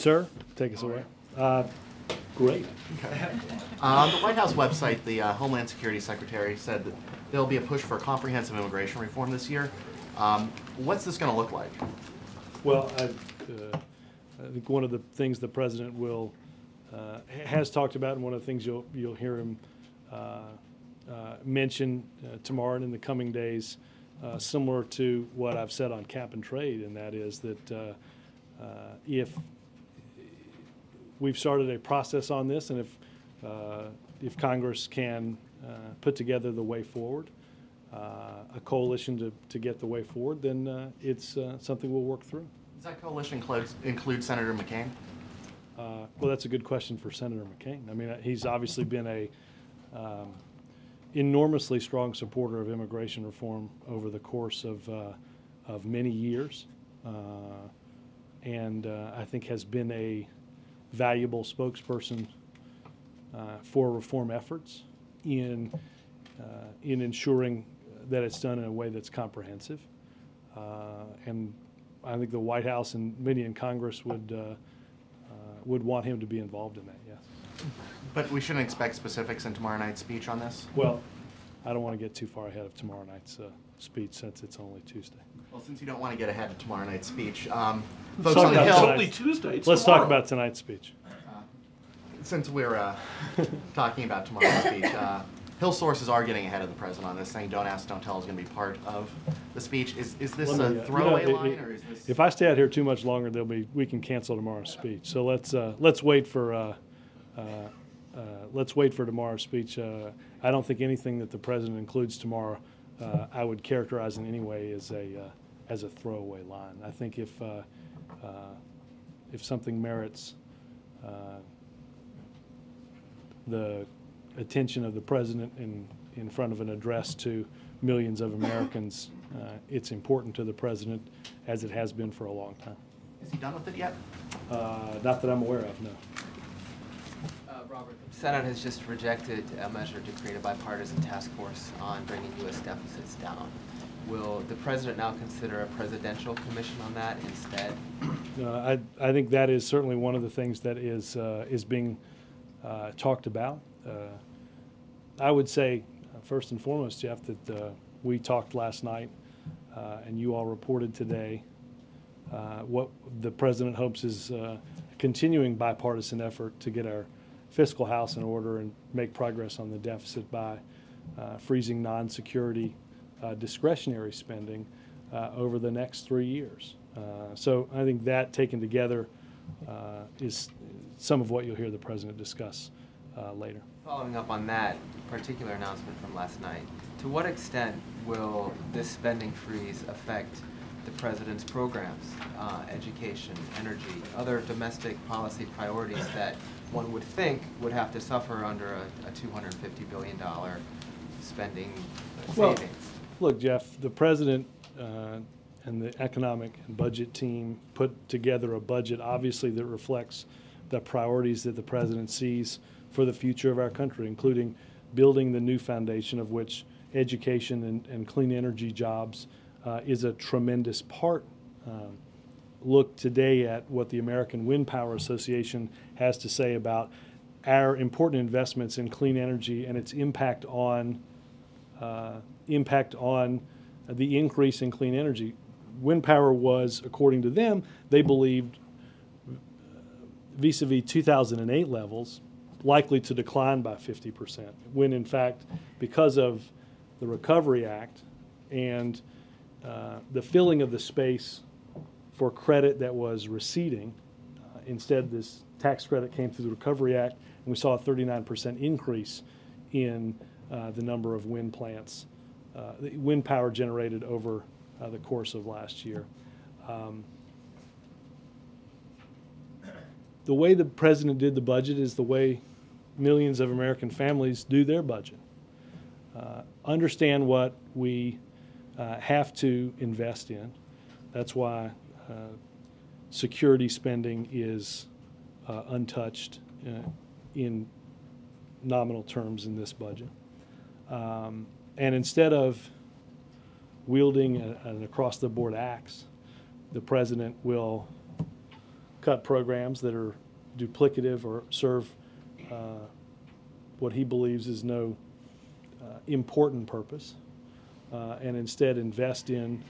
Sir, take us away. Great. Okay. On the White House website, the Homeland Security Secretary said that there'll be a push for comprehensive immigration reform this year. What's this going to look like? Well, I think one of the things the President will has talked about, and one of the things you'll hear him mention tomorrow and in the coming days, similar to what I've said on cap and trade, and that is that if we've started a process on this, and if Congress can put together the way forward, a coalition to get the way forward, then it's something we'll work through. Does that coalition include Senator McCain? Well, that's a good question for Senator McCain. I mean, he's obviously been a enormously strong supporter of immigration reform over the course of many years, and I think has been a valuable spokesperson for reform efforts in ensuring that it's done in a way that's comprehensive. And I think the White House and many in Congress would want him to be involved in that, yes. But we shouldn't expect specifics in tomorrow night's speech on this? Well, I don't want to get too far ahead of tomorrow night's speech since it's only Tuesday. Well, since you don't want to get ahead of tomorrow night's speech, Let's folks on the Hill... It's only Tuesday. It's Let's tomorrow. talk about tonight's speech. Since we're talking about tomorrow's speech, Hill sources are getting ahead of the president on this, saying "Don't ask, don't tell" is going to be part of the speech. Is this a throwaway line, or is this? If I stay out here too much longer, we can cancel tomorrow's speech. So let's wait for tomorrow's speech. I don't think anything that the president includes tomorrow I would characterize in any way as a throwaway line. I think if something merits the attention of the president in front of an address to millions of Americans, it's important to the president, as it has been for a long time. Is he done with it yet? Not that I'm aware of, no. Robert, the Senate has just rejected a measure to create a bipartisan task force on bringing U.S. deficits down. Will the president now consider a presidential commission on that instead? I think that is certainly one of the things that is being talked about. I would say, first and foremost, Jeff, that we talked last night and you all reported today what the president hopes is a continuing bipartisan effort to get our fiscal house in order and make progress on the deficit by freezing non-security discretionary spending over the next 3 years. So I think that taken together is some of what you'll hear the president discuss later. Following up on that particular announcement from last night, to what extent will this spending freeze affect the president's programs, education, energy, other domestic policy priorities that one would think would have to suffer under a $250 billion spending savings? Well, look, Jeff, the president and the economic and budget team put together a budget, obviously, that reflects the priorities that the president sees for the future of our country, including building the new foundation of which education and clean energy jobs is a tremendous part. Look today at what the American Wind Power Association has to say about our important investments in clean energy and its impact on the increase in clean energy. Wind power was, according to them, they believed vis-a-vis 2008 levels, likely to decline by 50%, when in fact, because of the Recovery Act and the filling of the space for credit that was receding, instead this tax credit came through the Recovery Act, and we saw a 39% increase in the number of wind plants, wind power generated over the course of last year. The way the president did the budget is the way millions of American families do their budget. Understand what we have to invest in. That's why security spending is untouched in nominal terms in this budget. And instead of wielding an across-the-board axe, the president will cut programs that are duplicative or serve what he believes is no important purpose, and instead invest in,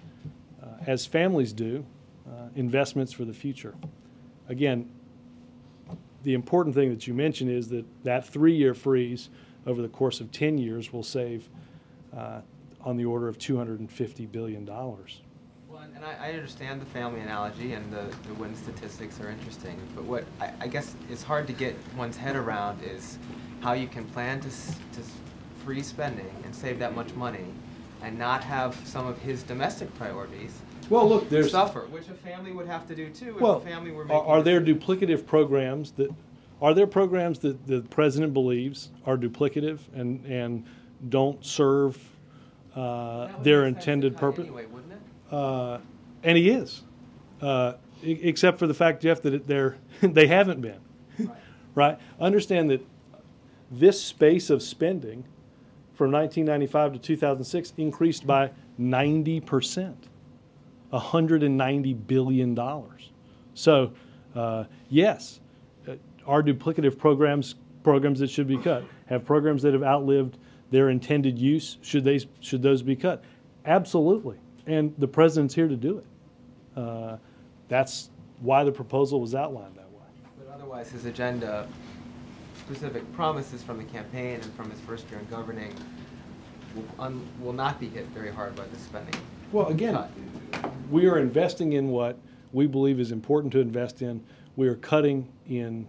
as families do, investments for the future. Again, the important thing that you mentioned is that that 3-year freeze over the course of 10 years will save on the order of $250 billion. Well, and I understand the family analogy, and the win statistics are interesting, but what I guess is hard to get one's head around is how you can plan to freeze spending and save that much money and not have some of his domestic priorities suffer, which a family would have to do too. Well, if a family were making are there duplicative programs that the president believes are duplicative and don't serve their intended purpose? Anyway, wouldn't it? And he is, except for the fact, Jeff, that they haven't been. Right? Understand that this space of spending from 1995 to 2006 increased by 90%, $190 billion. So, yes, are duplicative programs that should be cut? Have programs that have outlived their intended use? Should those be cut? Absolutely. And the president's here to do it. That's why the proposal was outlined that way. But otherwise, his agenda, specific promises from the campaign and from his first year in governing, will not be hit very hard by this spending. Well, again, we are investing in what we believe is important to invest in. We are cutting in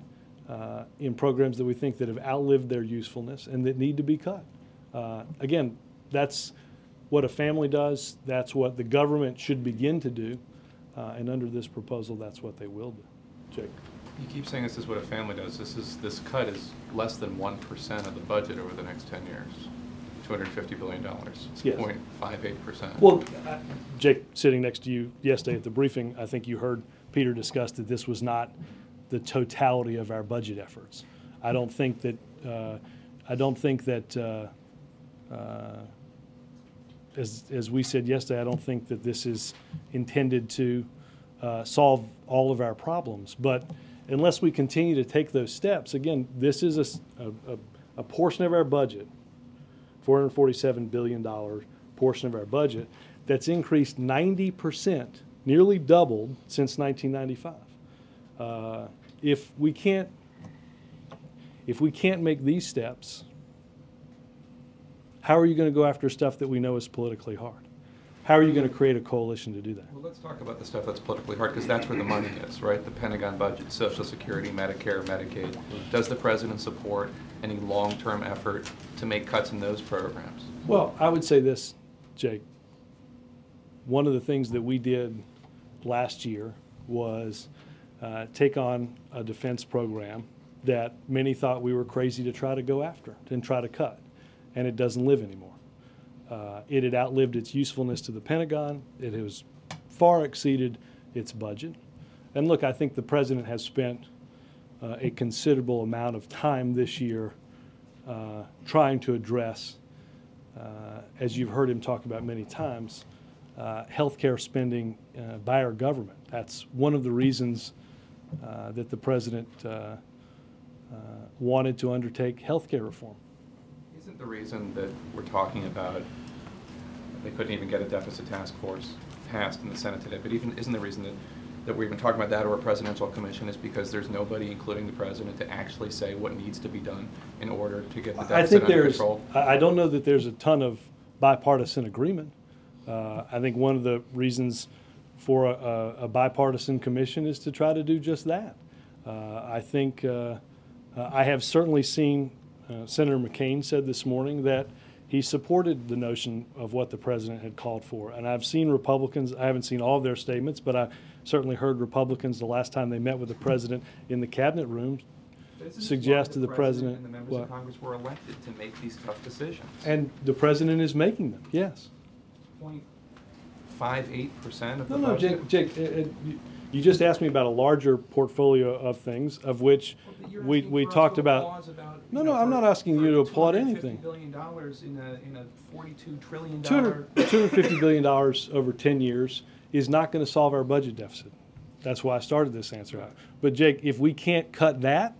programs that we think that have outlived their usefulness and that need to be cut. Again, that's what a family does. That's what the government should begin to do. And under this proposal, that's what they will do. Jake. You keep saying this is what a family does. This cut is less than 1% of the budget over the next 10 years. $250 billion. It's Yes. 0.58%. Well, Jake, sitting next to you yesterday at the briefing, I think you heard Peter discuss that this was not the totality of our budget efforts. I don't think that as we said yesterday, I don't think that this is intended to solve all of our problems. But unless we continue to take those steps, again, this is a portion of our budget, $447 billion portion of our budget, that's increased 90%, nearly doubled since 1995. If we can't make these steps, how are you going to go after stuff that we know is politically hard? How are you going to create a coalition to do that? Well, let's talk about the stuff that's politically hard, because that's where the money is, right? The Pentagon budget, Social Security, Medicare, Medicaid. Does the president support any long-term effort to make cuts in those programs? Well, I would say this, Jake. One of the things that we did last year was take on a defense program that many thought we were crazy to try to go after and try to cut, and it doesn't live anymore. It had outlived its usefulness to the Pentagon. It has far exceeded its budget. And look, I think the president has spent a considerable amount of time this year trying to address, as you've heard him talk about many times, healthcare spending by our government. That's one of the reasons that the president wanted to undertake healthcare reform. Isn't the reason that we're talking about they couldn't even get a deficit task force passed in the Senate today, but isn't the reason that we're even talking about that or a presidential commission is because there's nobody, including the president, to actually say what needs to be done in order to get the deficit under control? I don't know that there's a ton of bipartisan agreement. I think one of the reasons for a bipartisan commission is to try to do just that. I think I have certainly seen Senator McCain said this morning that he supported the notion of what the president had called for. And I've seen Republicans, I haven't seen all of their statements, but I certainly heard Republicans the last time they met with the president in the cabinet room suggest to the president and the members of Congress were elected to make these tough decisions. And the president is making them, yes. 0.58% of the No, budget? Jake, you just asked me about a larger portfolio of things, of which we talked about. No, I'm not asking you to applaud anything. $250 billion in a $42 trillion. $250 billion over 10 years is not going to solve our budget deficit. That's why I started this answer out. But Jake, if we can't cut that,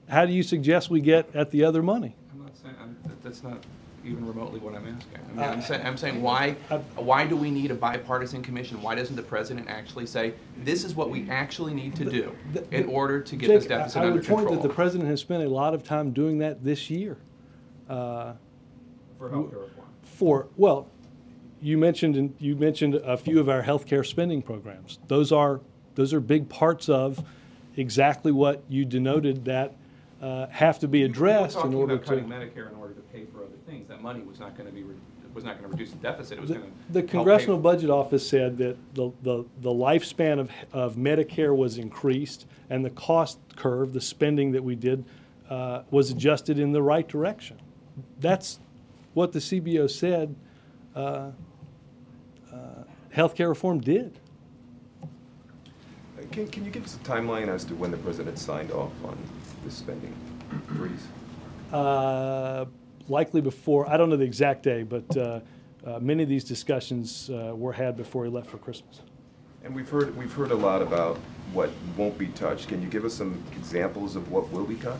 how do you suggest we get at the other money? I'm not saying, that's not even remotely what I'm asking. I mean, I'm saying why do we need a bipartisan commission? Why doesn't the president actually say, this is what we actually need to do in order to get Jake, this deficit I under would point control? that the president has spent a lot of time doing that this year. For healthcare reform. Well, you mentioned a few of our healthcare spending programs. Those are big parts of exactly what you denoted that have to be addressed in order to. Cutting Medicare in order to pay for other things. That money was not going to reduce the deficit. It was going to. The Congressional Budget Office said that the lifespan of Medicare was increased, and the cost curve, the spending that we did, was adjusted in the right direction. That's what the CBO said. Healthcare reform did. Can you give us a timeline as to when the president signed off on this spending freeze? Likely before, I don't know the exact day, but many of these discussions were had before he left for Christmas. And we've heard a lot about what won't be touched. Can you give us some examples of what will be cut?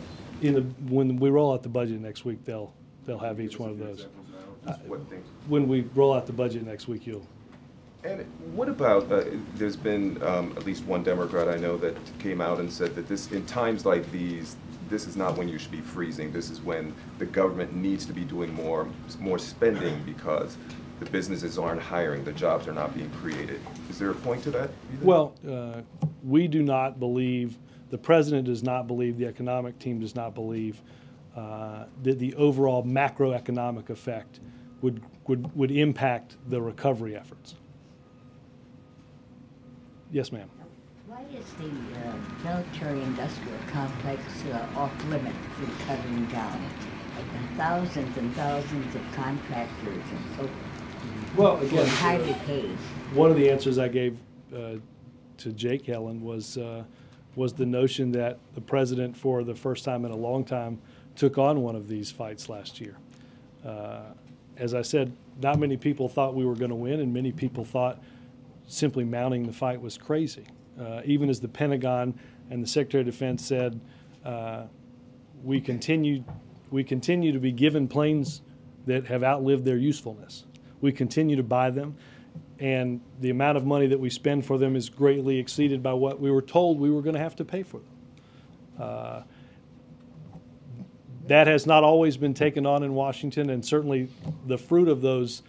When we roll out the budget next week, they'll have each one of those. What things? When we roll out the budget next week, you'll. And what about, there's been at least one Democrat I know that came out and said that in times like these, this is not when you should be freezing. This is when the government needs to be doing more spending because the businesses aren't hiring, the jobs are not being created. Is there a point to that? Well, we do not believe, the president does not believe, the economic team does not believe that the overall macroeconomic effect would impact the recovery efforts. Yes, ma'am. Why is the military-industrial complex off limits in cutting down? Like the thousands and thousands of contractors and so forth. Well, again, highly paid. One of the answers I gave to Jake Helen was the notion that the president, for the first time in a long time, took on one of these fights last year. As I said, not many people thought we were going to win, and many people thought simply mounting the fight was crazy. Even as the Pentagon and the Secretary of Defense said, we continue to be given planes that have outlived their usefulness. We continue to buy them, and the amount of money that we spend for them is greatly exceeded by what we were told we were going to have to pay for them. That has not always been taken on in Washington, and certainly the fruit of those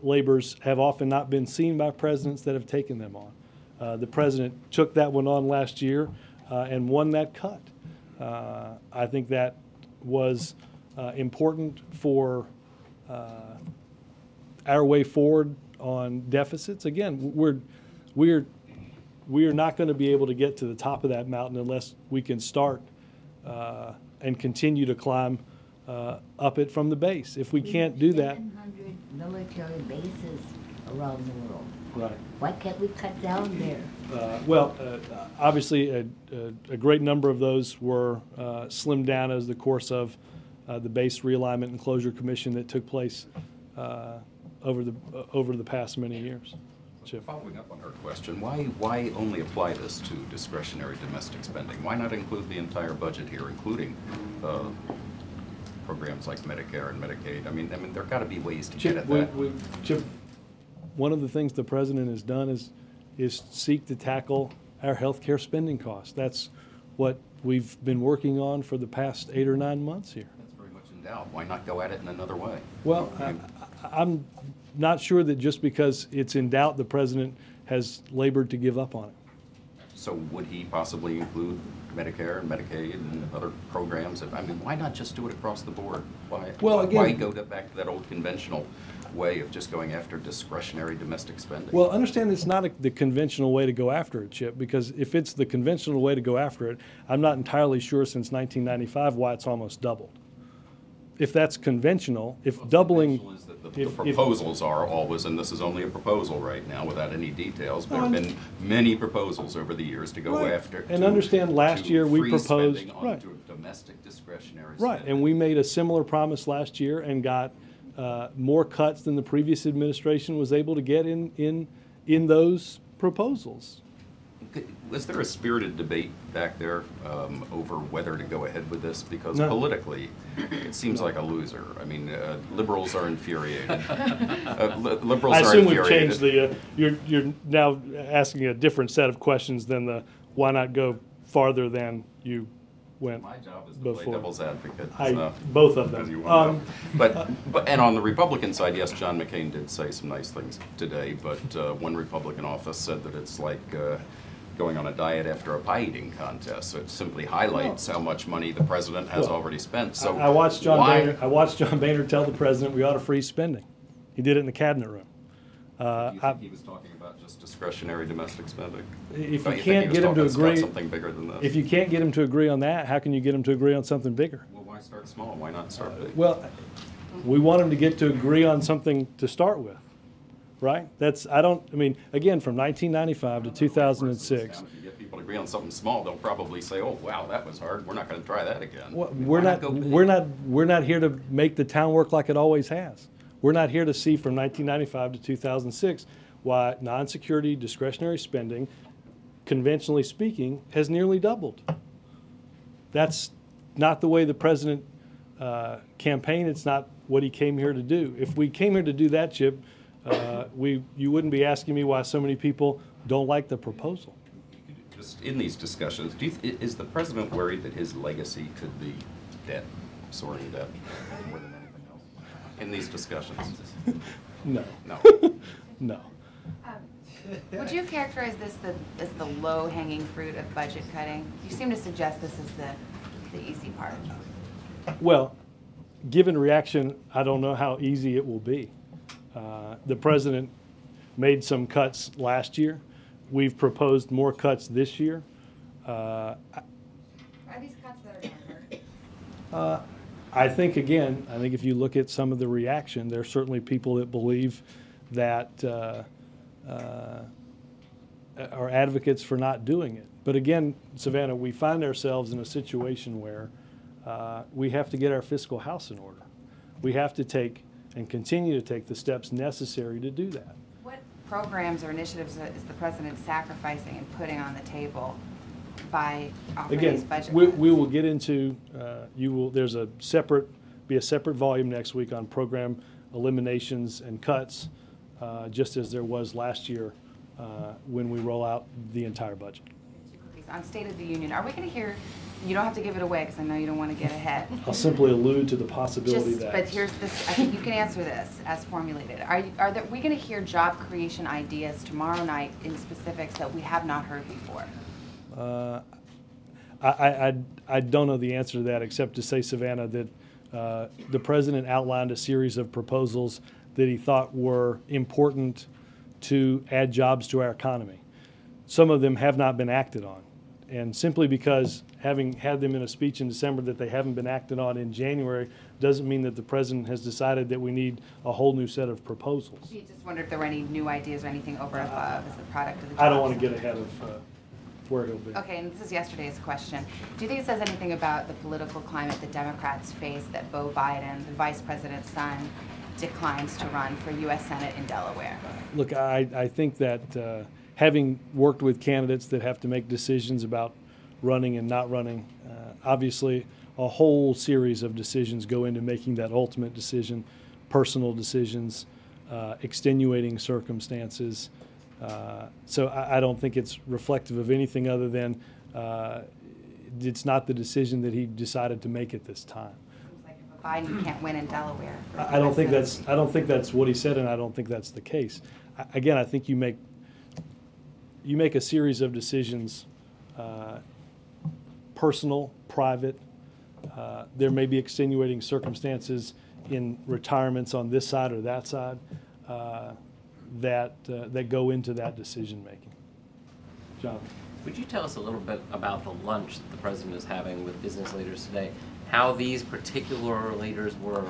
labors have often not been seen by presidents that have taken them on. The president took that one on last year and won that cut. I think that was important for our way forward on deficits. Again, we are not going to be able to get to the top of that mountain unless we can start and continue to climb up it from the base. If we can't do that, 700 military bases around the world. right? Why can't we cut down there? Obviously, a great number of those were slimmed down as the course of the base realignment and closure commission that took place over the past many years. Chip. Following up on her question, why only apply this to discretionary domestic spending? Why not include the entire budget here, including programs like Medicare and Medicaid? I mean, there got to be ways to get at that. Chip, one of the things the president has done is seek to tackle our health care spending costs. That's what we've been working on for the past 8 or 9 months here. That's very much in doubt. Why not go at it in another way? Well, I'm not sure that just because it's in doubt, the president has labored to give up on it. So would he possibly include Medicare and Medicaid and other programs? I mean, why not just do it across the board? Why go back to that old conventional way of just going after discretionary domestic spending? Well, understand it's not the conventional way to go after it, Chip, because if it's the conventional way to go after it, I'm not entirely sure since 1995 why it's almost doubled. If that's conventional, if doubling... Conventional is that the proposals are always, and this is only a proposal right now without any details, there have been many proposals over the years to go after... And understand last year we proposed... Right. Domestic discretionary Right, spending. and we made a similar promise last year and got more cuts than the previous administration was able to get in those proposals. Was there a spirited debate back there over whether to go ahead with this? Because No. politically, it seems like a loser. I mean, liberals are infuriated. Liberals I are assume we've infuriated. changed the, you're now asking a different set of questions than the why not go farther than you went My job is to play before. devil's advocate. Both of as you them. well know. But and on the Republican side, yes, John McCain did say some nice things today, but one Republican office said that it's like going on a diet after a pie eating contest. So it simply highlights how much money the president has already spent. So I watched John why- Boehner. I watched John Boehner tell the president we ought to freeze spending. He did it in the cabinet room. Do you think he was talking about just discretionary domestic spending? If Don't you think can't he was get him to talking about agree, something bigger than this? if you can't get him to agree on that, how can you get him to agree on something bigger? Well, why start small? Why not start big? Well, we want him to get to agree on something to start with, right? I mean, again, from 1995 to 2006. If you get people to agree on something small, they'll probably say, "Oh, wow, that was hard. We're not going to try that again." Well, I mean, we're why not, go big? we're not here to make the town work like it always has. We're not here to see from 1995 to 2006 why non-security discretionary spending, conventionally speaking, has nearly doubled. That's not the way the president campaigned. It's not what he came here to do. If we came here to do that, Chip, you wouldn't be asking me why so many people don't like the proposal. Just in these discussions, is the president worried that his legacy could be debt, soaring debt, more than anything else? In these discussions? No, No. no. Would you characterize this as the low-hanging fruit of budget cutting? You seem to suggest this is the easy part. Well, given reaction, I don't know how easy it will be. The president made some cuts last year. We've proposed more cuts this year. Are these cuts that are going to hurt? I think if you look at some of the reaction, there are certainly people that believe that are advocates for not doing it. But again, Savannah, we find ourselves in a situation where we have to get our fiscal house in order. We have to take and continue to take the steps necessary to do that. What programs or initiatives is the president sacrificing and putting on the table by offering these Again, budget we cuts? will get into, there's a separate volume next week on program eliminations and cuts, just as there was last year when we roll out the entire budget. On State of the Union, are we going to hear, you don't have to give it away because I know you don't want to get ahead. I'll simply allude to the possibility that. But here's this, I think you can answer this as formulated. Are we going to hear job creation ideas tomorrow night in specifics that we have not heard before? I don't know the answer to that except to say, Savannah, that the president outlined a series of proposals that he thought were important to add jobs to our economy. Some of them have not been acted on. And simply because having had them in a speech in December that they haven't been acted on in January doesn't mean that the president has decided that we need a whole new set of proposals. You just wondered if there were any new ideas or anything over and above as a product of the jobs. I don't want to get ahead of where he'll be. Okay, and this is yesterday's question. Do you think it says anything about the political climate the Democrats face that Beau Biden, the vice president's son, declines to run for U.S. Senate in Delaware? Look, I think that having worked with candidates that have to make decisions about running and not running, obviously a whole series of decisions go into making that ultimate decision, personal decisions, extenuating circumstances. So I don't think it's reflective of anything other than it's not the decision that he decided to make at this time. Seems like if Biden can't win in Delaware. I don't think that's what he said, and I don't think that's the case. Again, I think you make a series of decisions, personal, private. There may be extenuating circumstances in retirements on this side or that side that go into that decision making. John. Would you tell us a little bit about the lunch that the president is having with business leaders today? How these particular leaders were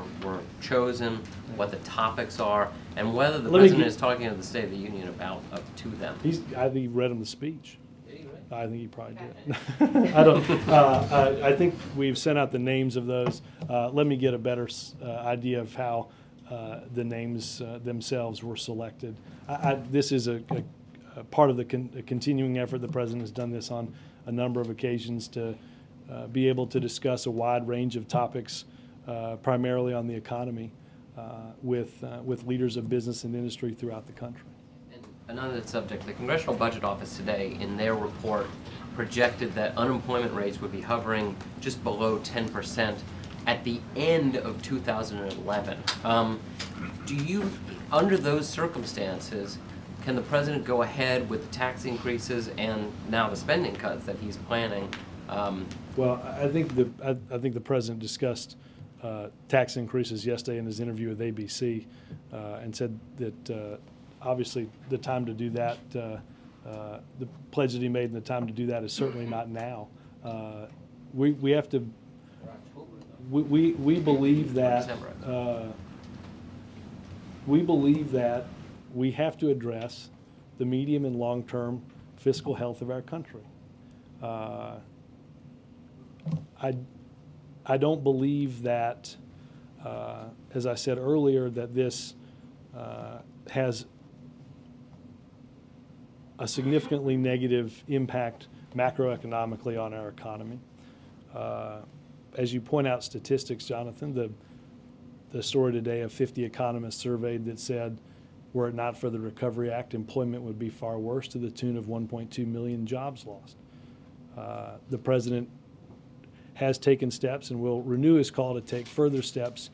chosen, what the topics are, and whether the president is talking to the State of the Union about to them? I think he read him the speech. Did he really? I think he probably did. I don't. I think we've sent out the names of those. Let me get a better idea of how the names themselves were selected. This is a part of the continuing effort. The president has done this on a number of occasions to be able to discuss a wide range of topics, primarily on the economy, with leaders of business and industry throughout the country. And another subject, the Congressional Budget Office today, in their report, projected that unemployment rates would be hovering just below 10% at the end of 2011. Do you, under those circumstances, can the president go ahead with the tax increases and now the spending cuts that he's planning? Well, I think the president discussed tax increases yesterday in his interview with ABC, and said that obviously the time to do that, the pledge that he made and the time to do that is certainly not now. We have to. We believe that we have to address the medium and long-term fiscal health of our country. I don't believe that, as I said earlier, that this has a significantly negative impact macroeconomically on our economy. As you point out statistics, Jonathan, the story today of 50 economists surveyed that said, were it not for the Recovery Act, employment would be far worse, to the tune of 1.2 million jobs lost. The president has taken steps and will renew his call to take further steps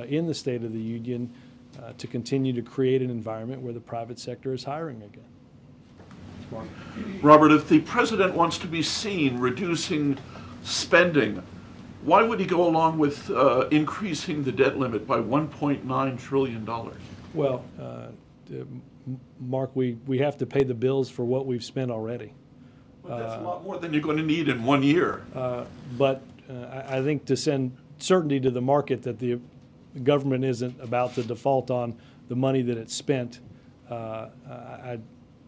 in the State of the Union to continue to create an environment where the private sector is hiring again. Robert, if the president wants to be seen reducing spending, why would he go along with increasing the debt limit by $1.9 trillion? Well, Mark, we have to pay the bills for what we've spent already. But that's a lot more than you're going to need in 1 year. But I think to send certainty to the market that the government isn't about to default on the money that it's spent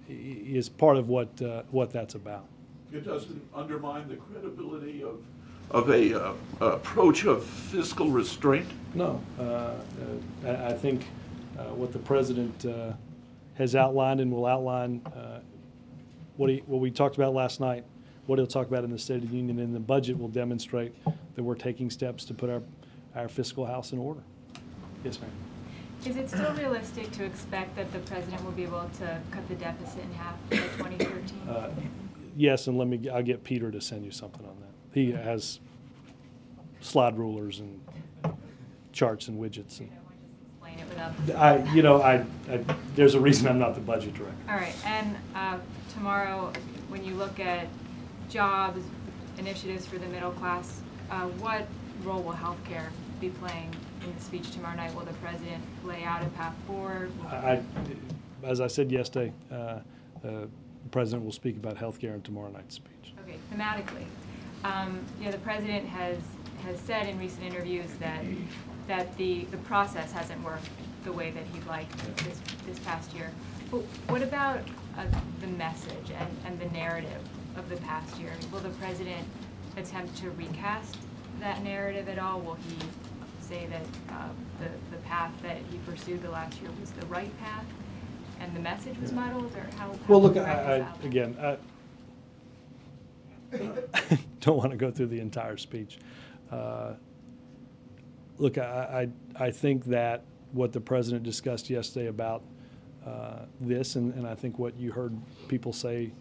is part of what that's about. It doesn't undermine the credibility of a approach of fiscal restraint? No. I think what the president has outlined and will outline what we talked about last night, what he'll talk about in the State of the Union and the budget will demonstrate that we're taking steps to put our fiscal house in order. Yes, ma'am. Is it still realistic to expect that the president will be able to cut the deficit in half by 2013? Yes, and I'll get Peter to send you something on that. He has slide rulers and charts and widgets. And explain it without there's a reason I'm not the budget director. All right, and tomorrow, when you look at jobs, initiatives for the middle class, what role will healthcare be playing in the speech tomorrow night? Will the president lay out a path forward? As I said yesterday, the president will speak about healthcare in tomorrow night's speech. Okay, thematically, the president has said in recent interviews that the process hasn't worked the way that he'd like this past year. But what about the message and the narrative of the past year? Will the president attempt to recast that narrative at all? Will he say that the path that he pursued the last year was the right path and the message was muddled, or how? Well, look, I don't want to go through the entire speech. Look, I think that what the president discussed yesterday about this, and I think what you heard people say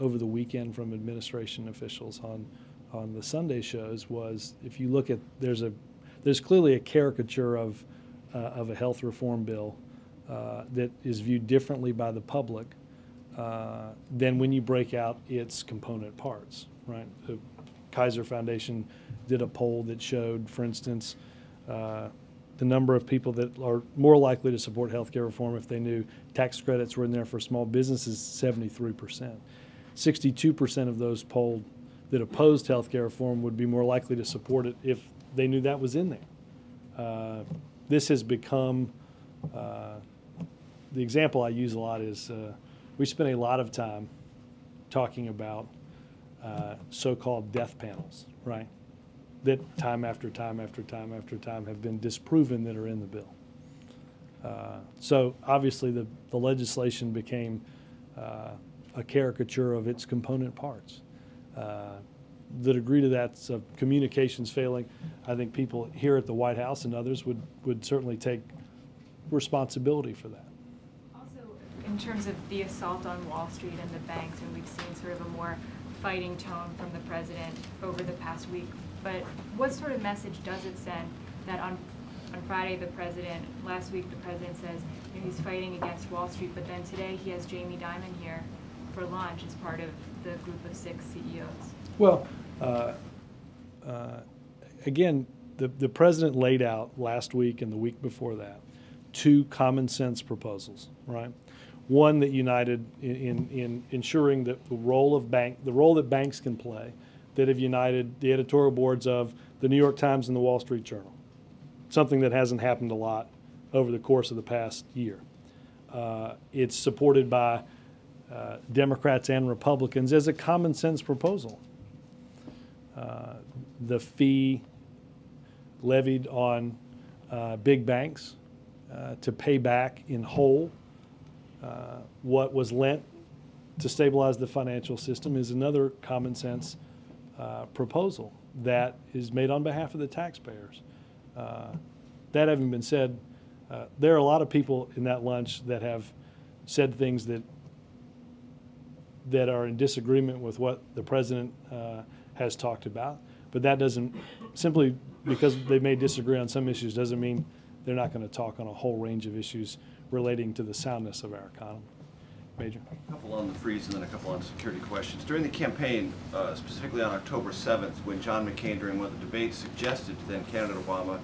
over the weekend from administration officials on the Sunday shows was, if you look at, there's clearly a caricature of a health reform bill that is viewed differently by the public than when you break out its component parts, right? The Kaiser Foundation did a poll that showed, for instance, the number of people that are more likely to support healthcare reform if they knew tax credits were in there for small businesses, 73%. 62% of those polled that opposed healthcare reform would be more likely to support it if they knew that was in there. This has become, the example I use a lot is we spend a lot of time talking about so-called death panels, right? That time after time after time after time have been disproven that are in the bill. So obviously the legislation became a caricature of its component parts. The degree to that's of communications failing, I think people here at the White House and others would certainly take responsibility for that. Also, in terms of the assault on Wall Street and the banks, and we've seen sort of a more fighting tone from the president over the past week, but what sort of message does it send that on Friday last week the president says, you know, he's fighting against Wall Street, but then today he has Jamie Dimon here for lunch as part of the group of 6 CEOs? Well, again, the president laid out last week and the week before that 2 common sense proposals, right? One that united in ensuring that the role that banks can play, that have united the editorial boards of the New York Times and the Wall Street Journal, something that hasn't happened a lot over the course of the past year. It's supported by Democrats and Republicans as a common sense proposal. The fee levied on big banks to pay back in whole what was lent to stabilize the financial system is another common sense proposal that is made on behalf of the taxpayers. That having been said, there are a lot of people in that lunch that have said things that are in disagreement with what the president has talked about, but that doesn't, simply because they may disagree on some issues doesn't mean they're not going to talk on a whole range of issues relating to the soundness of our economy. Major? A couple on the freeze and then a couple on security questions. During the campaign, specifically on October 7th, when John McCain during one of the debates suggested to then candidate Obama,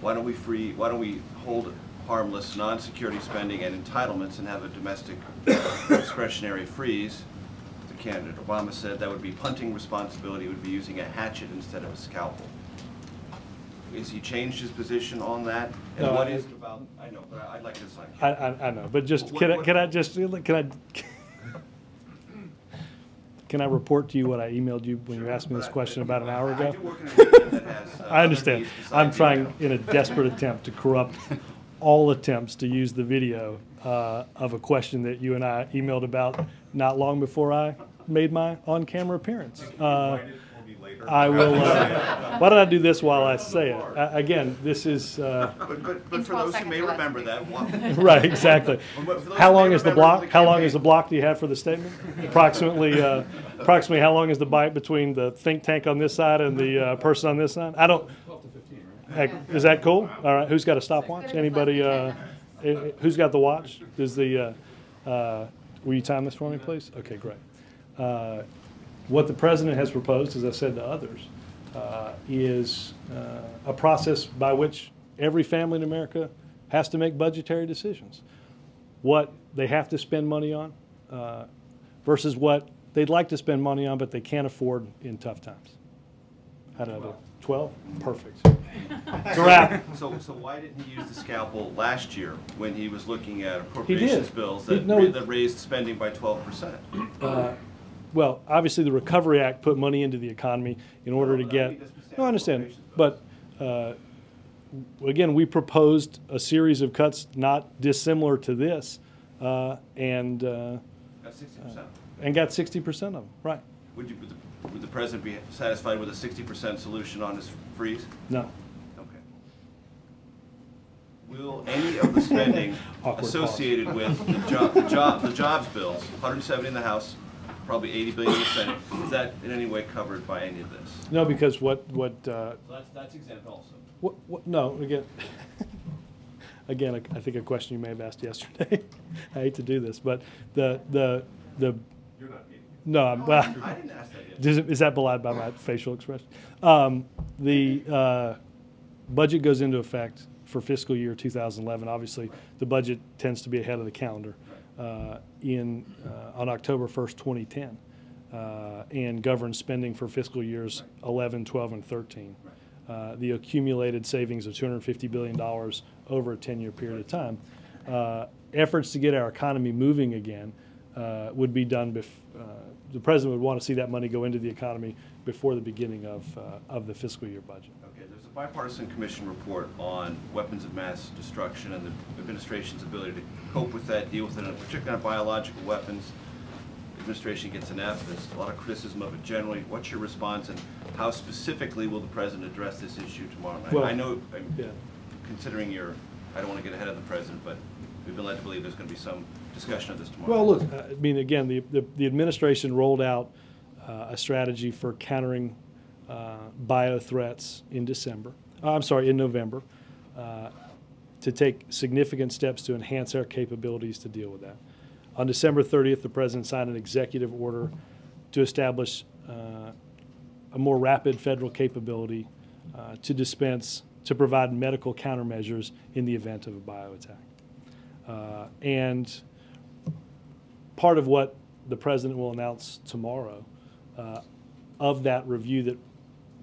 why don't we hold harmless non-security spending and entitlements and have a domestic discretionary freeze, the candidate Obama said that would be punting responsibility, would be using a hatchet instead of a scalpel. Is he changed his position on that? And no, what is it about? I know, but I'd like to sign. I know, but just can I report to you what I emailed you when you asked me this question about an hour ago? I do work in a region that has, I understand. I'm trying in a desperate attempt to corrupt all attempts to use the video of a question that you and I emailed about not long before I made my on-camera appearance. I will. Why don't I do this while I say it? Again, this is. But for those who may remember that one. Right, exactly. How long is the block? How long is the block do you have for the statement? Approximately how long is the bite between the think tank on this side and the person on this side? I don't. 12 to 15, right? Is that cool? All right. Who's got a stopwatch? Anybody? Who's got the watch? Does the? Will you time this for me, please? Okay, great. What the president has proposed, as I said to others, is a process by which every family in America has to make budgetary decisions. What they have to spend money on versus what they'd like to spend money on but they can't afford in tough times. How did I do? 12? Perfect. It's a wrap. So why didn't he use the scalpel last year when he was looking at appropriations bills that raised spending by 12%? Well, obviously the Recovery Act put money into the economy in order to get. No, I understand. But again, we proposed a series of cuts not dissimilar to this, and got 60%. And got 60% of them. Right. Would the president be satisfied with a 60% solution on his freeze? No. Okay. Will any of the spending associated with the jobs bills, 170 in the House, probably 80 billion in the Senate, is that in any way covered by any of this? No, because what so that's exempt also. No, again, I think a question you may have asked yesterday. I hate to do this, but the You're not no, well, I didn't ask that yet. Is that belied by my facial expression? The budget goes into effect for fiscal year 2011. Obviously, the budget tends to be ahead of the calendar. On October 1st, 2010, and governs spending for fiscal years 11, 12, and 13. The accumulated savings of $250 billion over a 10-year period of time. Efforts to get our economy moving again would be done the president would want to see that money go into the economy before the beginning of the fiscal year budget. Okay, there's a bipartisan commission report on weapons of mass destruction and the administration's ability to cope with that, deal with it, and particularly on biological weapons. administration gets enacted. There's a lot of criticism of it generally. What's your response, and how specifically will the president address this issue tomorrow night? Well, I know, yeah. considering I don't want to get ahead of the president, but we've been led to believe there's going to be some discussion of this tomorrow. Well, look, I mean, again, the administration rolled out a strategy for countering bio threats in November, to take significant steps to enhance our capabilities to deal with that. On December 30th, the president signed an executive order to establish a more rapid federal capability to provide medical countermeasures in the event of a bio attack. And part of what the president will announce tomorrow of that review that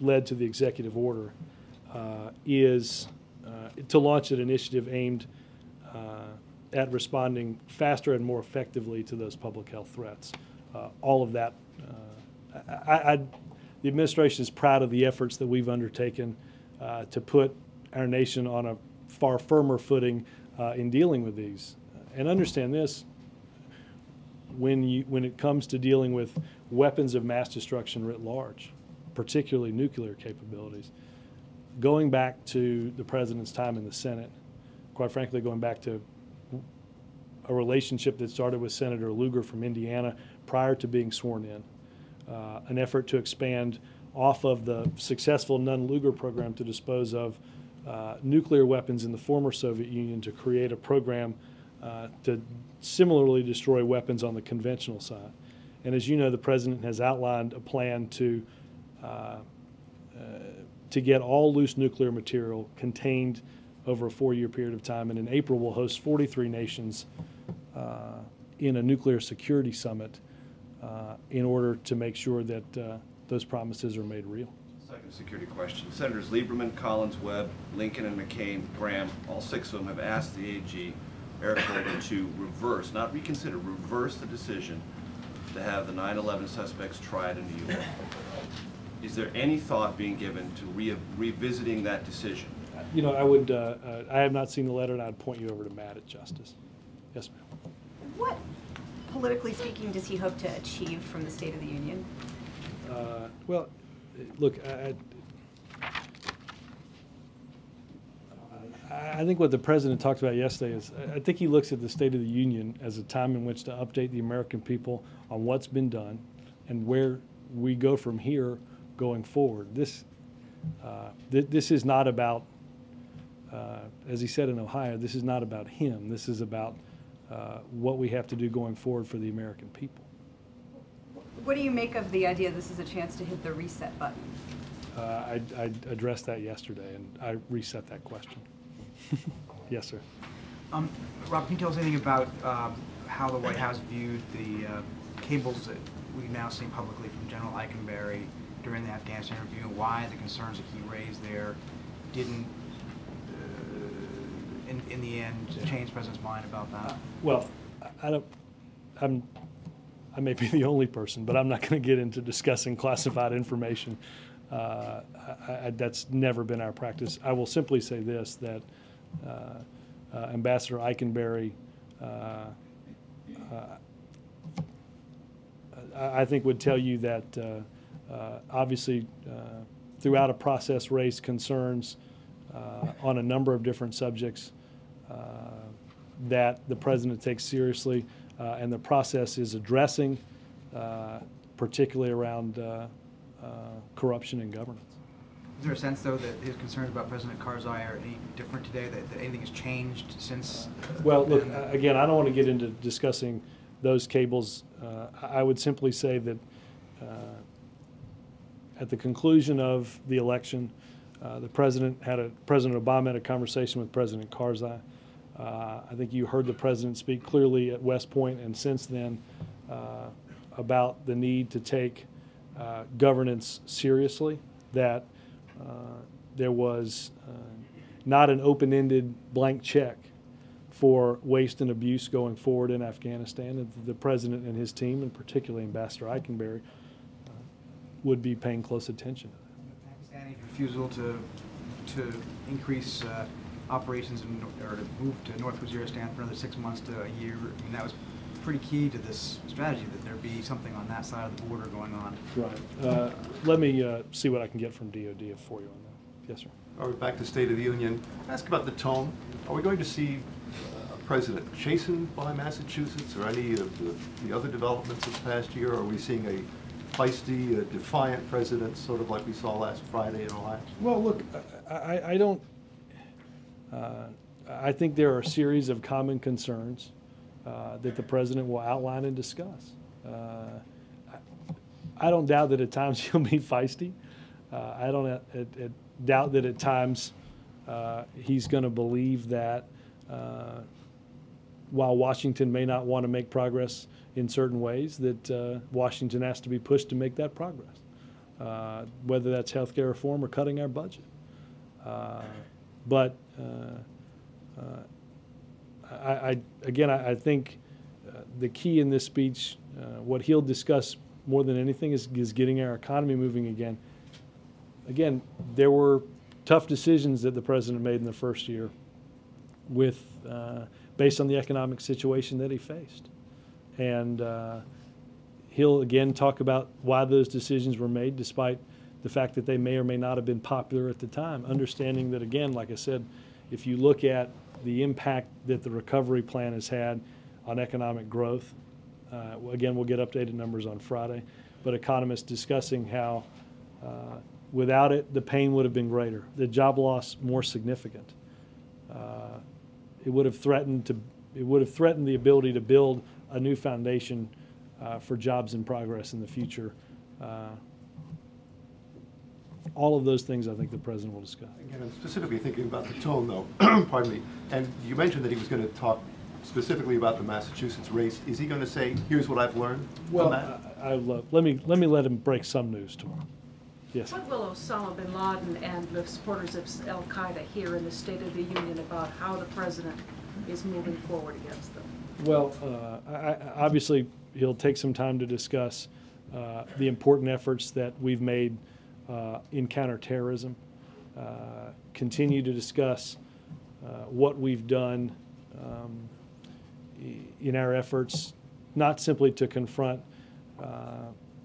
led to the executive order is to launch an initiative aimed at responding faster and more effectively to those public health threats. All of that, the administration is proud of the efforts that we've undertaken to put our nation on a far firmer footing in dealing with these. And understand this, when it comes to dealing with weapons of mass destruction writ large, particularly nuclear capabilities, going back to the president's time in the Senate, quite frankly, going back to a relationship that started with Senator Lugar from Indiana prior to being sworn in, an effort to expand off of the successful Nunn-Lugar program to dispose of nuclear weapons in the former Soviet Union to create a program to similarly destroy weapons on the conventional side. And as you know, the president has outlined a plan to get all loose nuclear material contained over a 4-year period of time. And in April, we'll host 43 nations in a nuclear security summit in order to make sure that those promises are made real. Second security question. Senators Lieberman, Collins, Webb, Lincoln, and McCain, Graham, all 6 of them have asked the AG, Eric Holder, to reverse, not reconsider, reverse the decision to have the 9/11 suspects tried in New York. Is there any thought being given to revisiting that decision? You know, I have not seen the letter, and I'd point you over to Matt at Justice. Yes, ma'am. What, politically speaking, does he hope to achieve from the State of the Union? Well, look, I think what the president talked about yesterday is, I think he looks at the State of the Union as a time in which to update the American people on what's been done and where we go from here going forward. This is not about, as he said in Ohio, this is not about him. This is about what we have to do going forward for the American people. What do you make of the idea this is a chance to hit the reset button? I addressed that yesterday, and I reset that question. Yes, sir. Rob, can you tell us anything about how the White House viewed the cables that we've now seen publicly from General Eikenberry during the Afghanistan interview, and why the concerns that he raised there didn't, in the end, change the president's mind about that? Well, I may be the only person, but I'm not going to get into discussing classified information. That's never been our practice. I will simply say this, that Ambassador Eikenberry, I think would tell you that obviously throughout a process raised concerns on a number of different subjects that the president takes seriously, and the process is addressing, particularly around corruption in governance. Is there a sense, though, that his concerns about President Karzai are any different today, that anything has changed since? Well, look, again, I don't want to get into discussing those cables. I would simply say that at the conclusion of the election, President Obama had a conversation with President Karzai. I think you heard the president speak clearly at West Point, and since then about the need to take governance seriously, that there was not an open-ended blank check for waste and abuse going forward in Afghanistan, and the president and his team, and particularly Ambassador Eikenberry, would be paying close attention to that. Pakistan's refusal to increase operations or to move to North Waziristan for another 6 months to a year, I mean, that was pretty key to this strategy, that there be something on that side of the border going on. Right. Let me see what I can get from DOD for you on that. Yes, sir. All right, back to State of the Union. Ask about the tone. Are we going to see a president chastened by Massachusetts or any of the other developments this past year? Are we seeing a feisty, defiant president, sort of like we saw last Friday in Ohio? Well, look, I don't. I think there are a series of common concerns that the president will outline and discuss. I don't doubt that at times he'll be feisty. I don't doubt that at times he's going to believe that while Washington may not want to make progress in certain ways, that Washington has to be pushed to make that progress, whether that's healthcare reform or cutting our budget. But I think the key in this speech, what he'll discuss more than anything is getting our economy moving again. Again, there were tough decisions that the president made in the first year with, based on the economic situation that he faced. And he'll again talk about why those decisions were made, despite the fact that they may or may not have been popular at the time, understanding that, again, like I said, if you look at the impact that the recovery plan has had on economic growth, again, we'll get updated numbers on Friday, but economists discussing how without it, the pain would have been greater, the job loss more significant. It would have threatened the ability to build a new foundation for jobs and progress in the future. All of those things I think the president will discuss. Again, I'm specifically thinking about the tone, though. Pardon me. And you mentioned that he was going to talk specifically about the Massachusetts race. Is he going to say, "Here's what I've learned"? Well, let me let him break some news tomorrow. Yes. What will Osama bin Laden and the supporters of Al Qaeda hear in the State of the Union about how the president is moving forward against them? Well, obviously he'll take some time to discuss the important efforts that we've made in counterterrorism, continue to discuss what we've done in our efforts, not simply to confront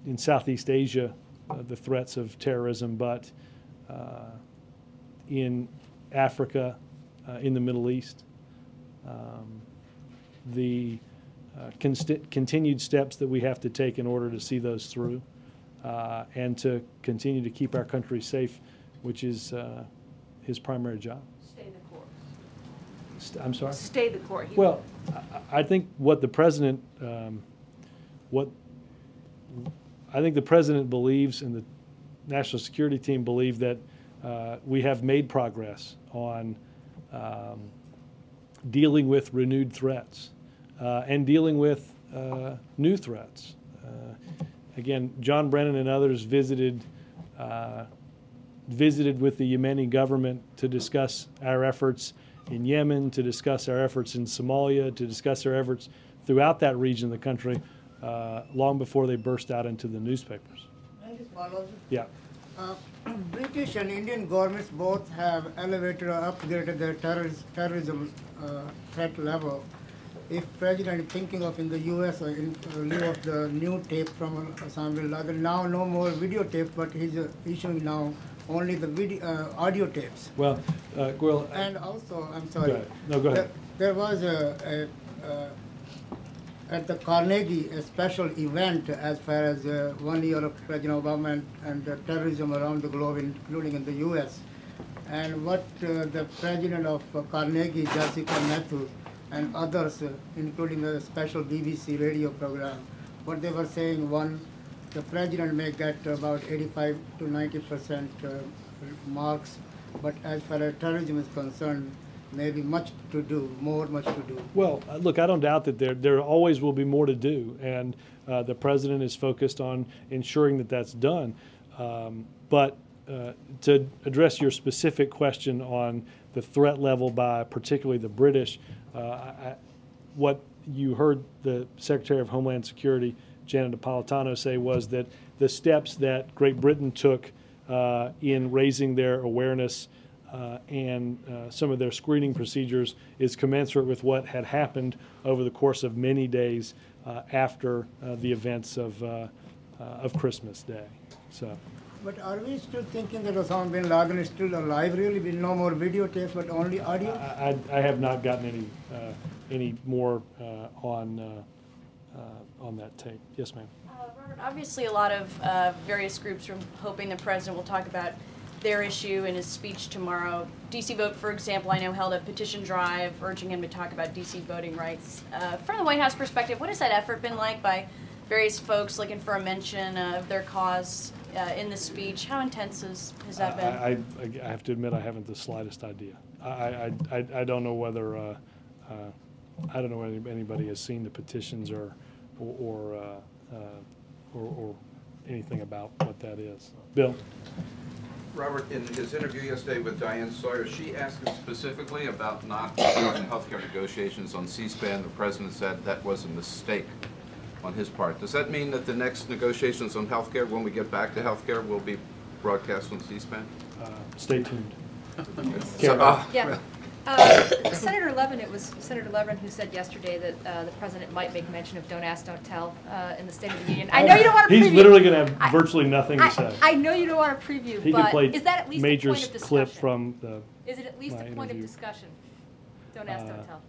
in Southeast Asia the threats of terrorism, but in Africa, in the Middle East, the continued steps that we have to take in order to see those through. And to continue to keep our country safe, which is his primary job. Stay the course. I'm sorry? Stay the course. Well, I think what the president, I think the president believes, and the national security team believe, that we have made progress on dealing with renewed threats and dealing with new threats. Again, John Brennan and others visited with the Yemeni government to discuss our efforts in Yemen, to discuss our efforts in Somalia, to discuss our efforts throughout that region of the country, long before they burst out into the newspapers. Yeah. British and Indian governments both have elevated or upgraded their terrorism threat level. If President is thinking of in the U.S. or in lieu of the new tape from Osama bin Laden, now no more videotape, but he's issuing now only the video, audio tapes. Well, Gwil. And also, I'm sorry. Go ahead. No, go ahead. There was at the Carnegie a special event as far as 1 year of President Obama and terrorism around the globe, including in the U.S. And what the president of Carnegie, Jessica Matthews, and others, including the special BBC radio program, what they were saying, one, the president may get about 85 to 90% marks, but as far as terrorism is concerned, maybe much to do, much to do. Well, look, I don't doubt that there always will be more to do, and the president is focused on ensuring that that's done. But to address your specific question on the threat level by particularly the British, what you heard the Secretary of Homeland Security, Janet Napolitano, say was that the steps that Great Britain took in raising their awareness and some of their screening procedures is commensurate with what had happened over the course of many days after the events of Christmas Day. So. But are we still thinking that Osama bin Laden is still alive? Really, with no more videotapes, but only audio? I have not gotten any more on that tape. Yes, ma'am. Robert, obviously a lot of various groups are hoping the president will talk about their issue in his speech tomorrow. DC Vote, for example, I know held a petition drive urging him to talk about DC voting rights. From the White House perspective, what has that effort been like by various folks looking for a mention of their cause in the speech? How intense has that been? I have to admit I haven't the slightest idea. I don't know whether I don't know whether anybody has seen the petitions or anything about what that is. Bill? Robert, in his interview yesterday with Diane Sawyer, she asked him specifically about not starting healthcare negotiations on C-SPAN. The president said that was a mistake on his part. Does that mean that the next negotiations on healthcare, when we get back to healthcare, will be broadcast on C-SPAN? Stay tuned. Yeah. Senator Levin, it was Senator Levin who said yesterday that the president might make mention of "Don't Ask, Don't Tell" in the State of the Union. I know you don't want to preview. He's literally going to have virtually nothing to say. I know you don't want to preview, He but can play is that at least major a point of discussion? clip from the. Is it at least a point of discussion? Don't ask, don't tell.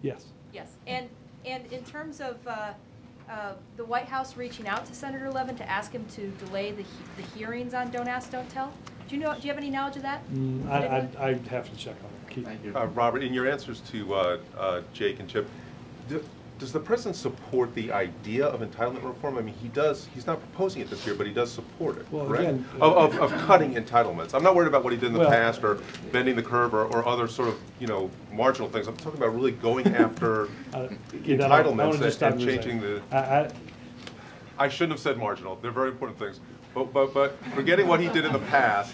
Yes. Yes, and in terms of the White House reaching out to Senator Levin to ask him to delay the hearings on "Don't Ask, Don't Tell," do you have any knowledge of that? I'd have to check on it. Thank you. Robert, in your answers to Jake and Chip, does the president support the idea of entitlement reform? I mean, he's not proposing it this year, but he does support it, well, correct? Again, of cutting entitlements. I'm not worried about what he did in the past or bending the curve or other sort of, marginal things. I'm talking about really going after entitlements and changing the... I shouldn't have said marginal. They're very important things. But forgetting what he did in the past,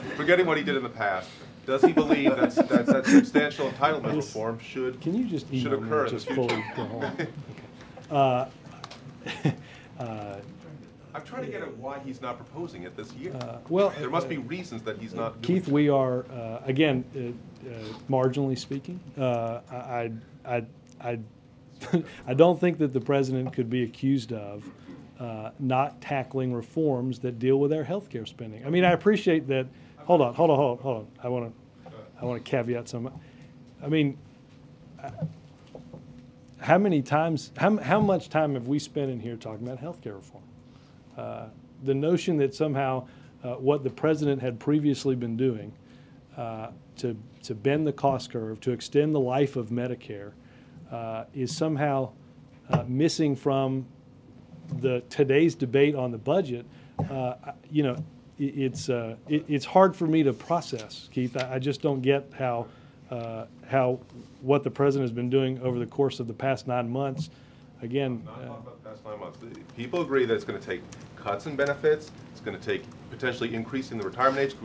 does he believe that substantial entitlement reform should occur in the future? I'm trying to get at why he's not proposing it this year. Well, there must be reasons that he's not doing Keith, we are again, marginally speaking. I don't think that the president could be accused of not tackling reforms that deal with our health care spending. I mean, I appreciate that. Hold on. I want to caveat some. I mean, how much time have we spent in here talking about health care reform? The notion that somehow what the president had previously been doing to bend the cost curve, to extend the life of Medicare, is somehow missing from today's debate on the budget. It's hard for me to process, Keith. I just don't get how what the president has been doing over the course of the past 9 months. Again, not talking about the past 9 months. People agree that it's going to take cuts in benefits. It's going to take potentially increasing the retirement age.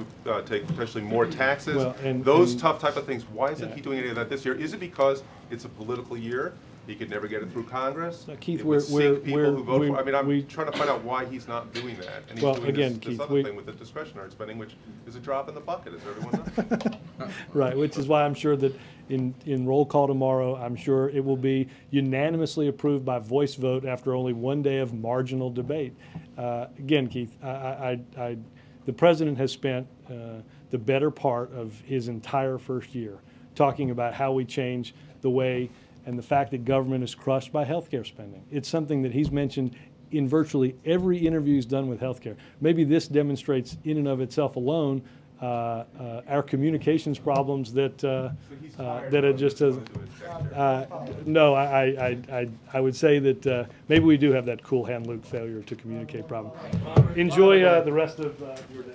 Take potentially more taxes. Well, and tough type of things. Why isn't he doing any of that this year? Is it because it's a political year? He could never get it through Congress. Keith, I'm trying to find out why he's not doing that. And he's doing this other thing with the discretionary spending, which is a drop in the bucket, as everyone knows. Right, which is why I'm sure that in roll call tomorrow, I'm sure it will be unanimously approved by voice vote after only one day of marginal debate. Again, Keith, the president has spent the better part of his entire first year talking about how we change the way and the fact that government is crushed by healthcare spending. It's something that he's mentioned in virtually every interview he's done with healthcare. Maybe this demonstrates in and of itself alone our communications problems that it just has. No, I would say that maybe we do have that cool hand Luke failure to communicate problem. Enjoy the rest of your day.